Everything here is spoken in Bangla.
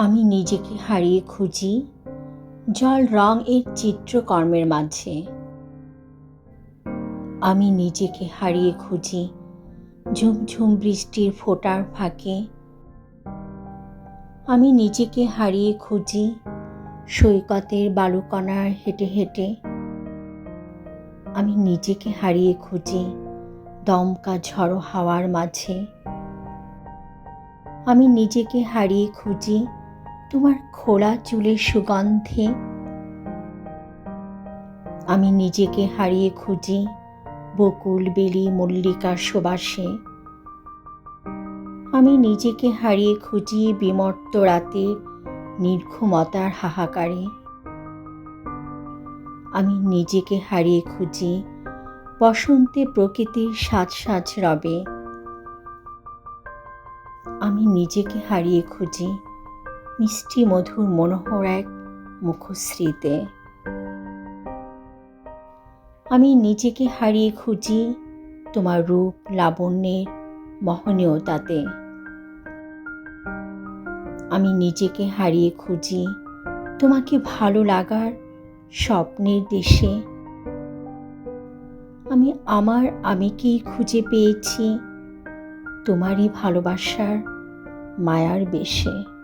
আমি নিজেকে হারিয়ে খুঁজি জল রং এর চিত্রকর্মের মাঝে। আমি নিজেকে হারিয়ে খুঁজি ঝুমঝুম বৃষ্টির ফোঁটার ফাঁকে। আমি নিজেকে হারিয়ে খুঁজি সৈকতের বালুকণার হেঁটে হেঁটে। আমি নিজেকে হারিয়ে খুঁজি দমকা ঝড়ো হাওয়ার মাঝে। আমি নিজেকে হারিয়ে খুঁজি তোমার খোলা চুলের সুগন্ধে। আমি নিজেকে হারিয়ে খুঁজি বকুল বেলি মল্লিকার সুবাসে। আমি নিজেকে হারিয়ে খুঁজি বিমর্ত রাতে নির্ঘুমতার হাহাকারে। আমি নিজেকে হারিয়ে খুঁজি বসন্তে প্রকৃতির সাজ সাজ রবে। আমি নিজেকে হারিয়ে খুঁজি মিষ্টি মধুর মনোহর এক মুখশ্রীতে। আমি নিজেকে হারিয়ে খুঁজি তোমার রূপ লাবণ্যের মহনীয়তাতে। আমি নিজেকে হারিয়ে খুঁজি তোমাকে ভালো লাগার স্বপ্নের দেশে। আমি আমার আমিকেই খুঁজে পেয়েছি তোমারই ভালোবাসার মায়ার বেশে।